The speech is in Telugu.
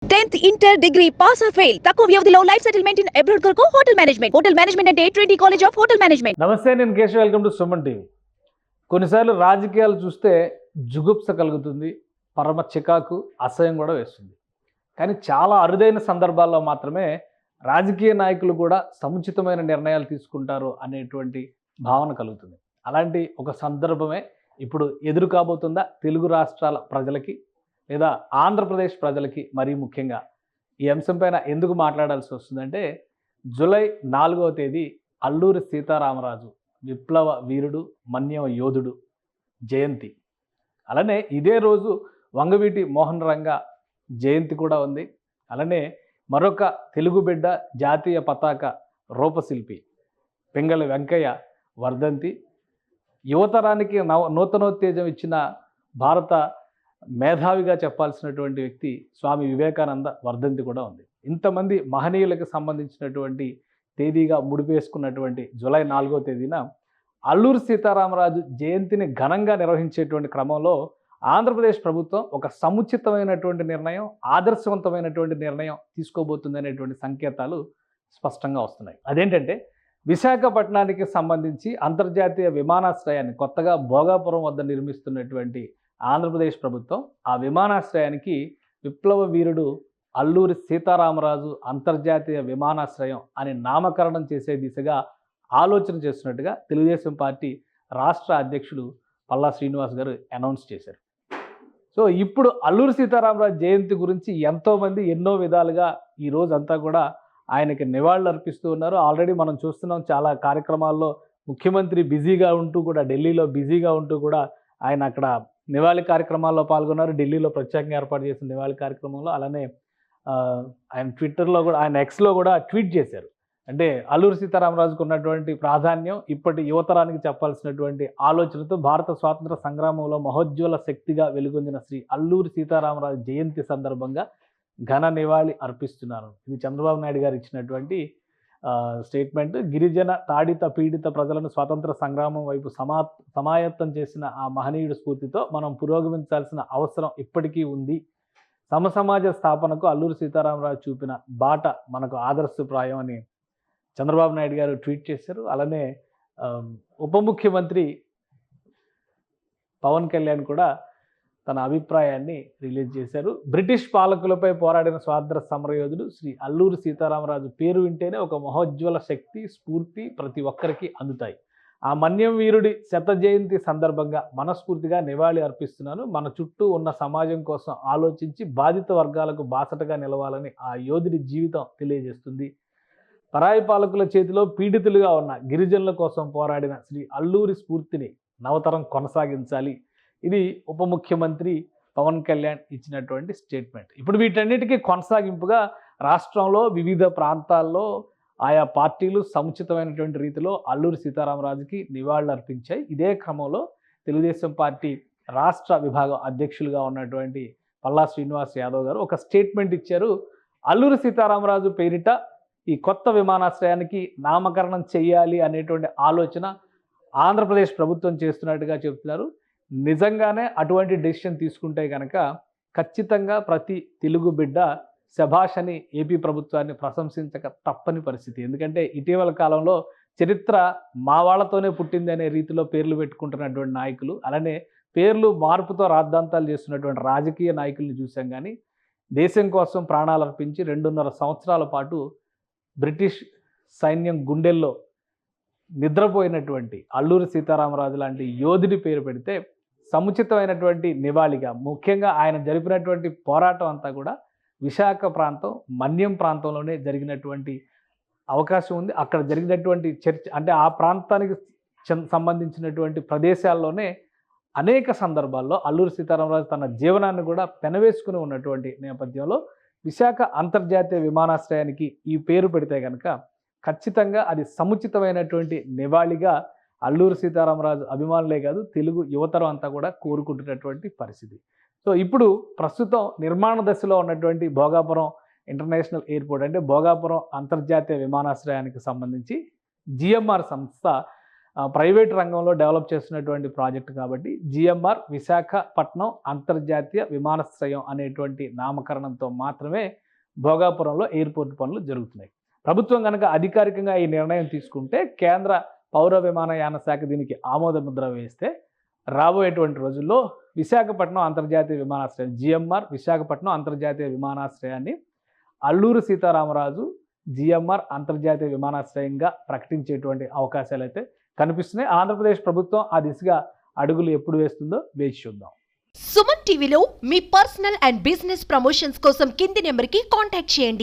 10th inter degree pass or fail తక్కువ వ్యవధిలో లైఫ్ సెటిల్మెంట్ ఇన్ అబ్రాడ్ కొరకు హోటల్ మేనేజ్మెంట్ అంటే Trinity college of hotel management. నమస్తే, నేను Keshav. Welcome to Suman TV. కొన్నిసార్లు రాజకీయాలు చూస్తే జుగుప్స కలుగుతుంది, పరమ చికాకు, అసహ్యం కూడా వేస్తుంది. కానీ చాలా అరుదైన సందర్భాల్లో మాత్రమే రాజకీయ నాయకులు కూడా సముచితమైన నిర్ణయాలు తీసుకుంటారు అనేటువంటి భావన కలుగుతుంది. అలాంటి ఒక సందర్భమే ఇప్పుడు ఎదురు కాబోతుందా తెలుగు రాష్ట్రాల ప్రజలకి, లేదా ఆంధ్రప్రదేశ్ ప్రజలకి? మరీ ముఖ్యంగా ఈ అంశంపైన ఎందుకు మాట్లాడాల్సి వస్తుందంటే, జూలై 4వ తేదీ అల్లూరి సీతారామరాజు విప్లవ వీరుడు, మన్యవ యోధుడు జయంతి. అలానే ఇదే రోజు వంగవీటి మోహన్ రంగా జయంతి కూడా ఉంది. అలానే మరొక తెలుగు బిడ్డ, జాతీయ పతాక రూపశిల్పి పింగళి వెంకయ్య వర్ధంతి. యువతరానికి నూతనోత్తేజం ఇచ్చిన భారత మేధావిగా చెప్పాల్సినటువంటి వ్యక్తి స్వామి వివేకానంద వర్ధంతి కూడా ఉంది. ఇంతమంది మహనీయులకు సంబంధించినటువంటి తేదీగా ముడిపేసుకున్నటువంటి జూలై 4వ తేదీన అల్లూరి సీతారామరాజు జయంతిని ఘనంగా నిర్వహించేటువంటి క్రమంలో ఆంధ్రప్రదేశ్ ప్రభుత్వం ఒక సముచితమైనటువంటి నిర్ణయం, ఆదర్శవంతమైనటువంటి నిర్ణయం తీసుకోబోతుందనేటువంటి సంకేతాలు స్పష్టంగా వస్తున్నాయి. అదేంటంటే, విశాఖపట్నానికి సంబంధించి అంతర్జాతీయ విమానాశ్రయాన్ని కొత్తగా భోగాపురం వద్ద నిర్మిస్తున్నటువంటి ఆంధ్రప్రదేశ్ ప్రభుత్వం ఆ విమానాశ్రయానికి విప్లవ వీరుడు అల్లూరి సీతారామరాజు అంతర్జాతీయ విమానాశ్రయం అని నామకరణం చేసే దిశగా ఆలోచన చేస్తున్నట్టుగా తెలుగుదేశం పార్టీ రాష్ట్ర అధ్యక్షుడు పల్లా శ్రీనివాస్ గారు అనౌన్స్ చేశారు. సో ఇప్పుడు అల్లూరి సీతారామరాజు జయంతి గురించి ఎంతోమంది ఎన్నో విధాలుగా ఈ రోజంతా కూడా ఆయనకి నివాళులు అర్పిస్తూ ఉన్నారు. ఆల్రెడీ మనం చూస్తున్నాం, చాలా కార్యక్రమాల్లో ముఖ్యమంత్రి బిజీగా ఉంటూ కూడా, ఢిల్లీలో బిజీగా ఉంటూ కూడా ఆయన అక్కడ నివాళి కార్యక్రమాల్లో పాల్గొన్నారు. ఢిల్లీలో ప్రత్యేకంగా ఏర్పాటు చేసిన నివాళి కార్యక్రమంలో. అలానే ఆయన ట్విట్టర్లో కూడా, ఆయన ఎక్స్లో కూడా ట్వీట్ చేశారు. అంటే అల్లూరి సీతారామరాజుకు ఉన్నటువంటి ప్రాధాన్యం ఇప్పటి యువతరానికి చెప్పాల్సినటువంటి ఆలోచనతో భారత స్వాతంత్ర సంగ్రామంలో మహోజ్వల శక్తిగా వెలుగొందిన శ్రీ అల్లూరి సీతారామరాజు జయంతి సందర్భంగా ఘన నివాళి అర్పిస్తున్నారు. ఇది చంద్రబాబు నాయుడు గారు ఇచ్చినటువంటి స్టేట్మెంట్. గిరిజన, తాడిత, పీడిత ప్రజలను స్వాతంత్ర సంగ్రామం వైపు సమాయత్తం చేసిన ఆ మహనీయుడి స్ఫూర్తితో మనం పురోగమించాల్సిన అవసరం ఇప్పటికీ ఉంది. సమసమాజ స్థాపనకు అల్లూరి సీతారామరాజు చూపిన బాట మనకు ఆదర్శప్రాయం అని చంద్రబాబు నాయుడు గారు ట్వీట్ చేశారు. అలానే ఉప ముఖ్యమంత్రి పవన్ కళ్యాణ్ కూడా తన అభిప్రాయాన్ని రిలీజ్ చేశారు. బ్రిటిష్ పాలకులపై పోరాడిన స్వాతంత్ర సమరయోధుడు శ్రీ అల్లూరి సీతారామరాజు పేరు వింటేనే ఒక మహోజ్వల శక్తి, స్ఫూర్తి ప్రతి ఒక్కరికి అందుతాయి. ఆ మన్యం వీరుడి శత జయంతి సందర్భంగా మనస్ఫూర్తిగా నివాళి అర్పిస్తున్నాను. మన చుట్టూ ఉన్న సమాజం కోసం ఆలోచించి బాధిత వర్గాలకు బాసటగా నిలవాలని ఆ యోధుడి జీవితం తెలియజేస్తుంది. పరాయి పాలకుల చేతిలో పీడితులుగా ఉన్న గిరిజనుల కోసం పోరాడిన శ్రీ అల్లూరి స్ఫూర్తిని నవతరం కొనసాగించాలి. ఇది ఉప ముఖ్యమంత్రి పవన్ కళ్యాణ్ ఇచ్చినటువంటి స్టేట్మెంట్. ఇప్పుడు వీటన్నిటికీ కొనసాగింపుగా రాష్ట్రంలో వివిధ ప్రాంతాల్లో ఆయా పార్టీలు సముచితమైనటువంటి రీతిలో అల్లూరి సీతారామరాజుకి నివాళులు అర్పించాయి. ఇదే క్రమంలో తెలుగుదేశం పార్టీ రాష్ట్ర విభాగం అధ్యక్షులుగా ఉన్నటువంటి పల్లా శ్రీనివాస్ యాదవ్ గారు ఒక స్టేట్మెంట్ ఇచ్చారు. అల్లూరి సీతారామరాజు పేరిట ఈ కొత్త విమానాశ్రయానికి నామకరణం చేయాలి అనేటువంటి ఆలోచన ఆంధ్రప్రదేశ్ ప్రభుత్వం చేస్తున్నట్టుగా చెబుతున్నారు. నిజంగానే అటువంటి డెసిషన్ తీసుకుంటే కనుక ఖచ్చితంగా ప్రతి తెలుగు బిడ్డ శభాష్ అని ఏపీ ప్రభుత్వాన్ని ప్రశంసించక తప్పని పరిస్థితి. ఎందుకంటే ఇటీవల కాలంలో చరిత్ర మా వాళ్ళతోనే పుట్టింది అనే రీతిలో పేర్లు పెట్టుకుంటున్నటువంటి నాయకులు, అలానే పేర్లు మార్పుతో రాద్ధాంతాలు చేస్తున్నటువంటి రాజకీయ నాయకుల్ని చూసాం. కానీ దేశం కోసం ప్రాణాలు అర్పించి 2.5 సంవత్సరాల పాటు బ్రిటిష్ సైన్యం గుండెల్లో నిద్రపోయినటువంటి అల్లూరి సీతారామరాజు లాంటి యోధుడి పేరు పెడితే సముచితమైనటువంటి నివాళిగా, ముఖ్యంగా ఆయన జరిపినటువంటి పోరాటం అంతా కూడా విశాఖ ప్రాంతం, మన్యం ప్రాంతంలోనే జరిగినటువంటి అవకాశం ఉంది. అక్కడ జరిగినటువంటి చర్చ అంటే ఆ ప్రాంతానికి సంబంధించినటువంటి ప్రదేశాల్లోనే అనేక సందర్భాల్లో అల్లూరి సీతారామరాజు తన జీవనాన్ని కూడా పెనవేసుకుని ఉన్నటువంటి నేపథ్యంలో విశాఖ అంతర్జాతీయ విమానాశ్రయానికి ఈ పేరు పెడితే కనుక ఖచ్చితంగా అది సముచితమైనటువంటి నివాళిగా అల్లూరి సీతారామరాజు అభిమానులే కాదు, తెలుగు యువతరం అంతా కూడా కోరుకుంటున్నటువంటి పరిస్థితి. సో ఇప్పుడు ప్రస్తుతం నిర్మాణ దశలో ఉన్నటువంటి భోగాపురం ఇంటర్నేషనల్ ఎయిర్పోర్ట్, అంటే భోగాపురం అంతర్జాతీయ విమానాశ్రయానికి సంబంధించి జిఎంఆర్ సంస్థ ప్రైవేట్ రంగంలో డెవలప్ చేస్తున్నటువంటి ప్రాజెక్ట్ కాబట్టి జిఎంఆర్ విశాఖపట్నం అంతర్జాతీయ విమానాశ్రయం అనేటువంటి నామకరణంతో మాత్రమే భోగాపురంలో ఎయిర్పోర్ట్ పనులు జరుగుతున్నాయి. ప్రభుత్వం కనుక అధికారికంగా ఈ నిర్ణయం తీసుకుంటే కేంద్ర పౌర విమానయాన శాఖ దీనికి ఆమోద ముద్ర వేస్తే రాబోయేటువంటి రోజుల్లో విశాఖపట్నం అంతర్జాతీయ విమానాశ్రయం జిఎంఆర్ విశాఖపట్నం అంతర్జాతీయ విమానాశ్రయాన్ని అల్లూరి సీతారామరాజు జిఎంఆర్ అంతర్జాతీయ విమానాశ్రయంగా ప్రకటించేటువంటి అవకాశాలు అయితే కనిపిస్తున్నాయి. ఆంధ్రప్రదేశ్ ప్రభుత్వం ఆ దిశగా అడుగులు ఎప్పుడు వేస్తుందో వేచి చూద్దాం. సుమన్ టీవీలో మీ పర్సనల్ అండ్ బిజినెస్ ప్రమోషన్స్ కోసం కింది నెంబర్కి కాంటాక్ట్ చేయండి.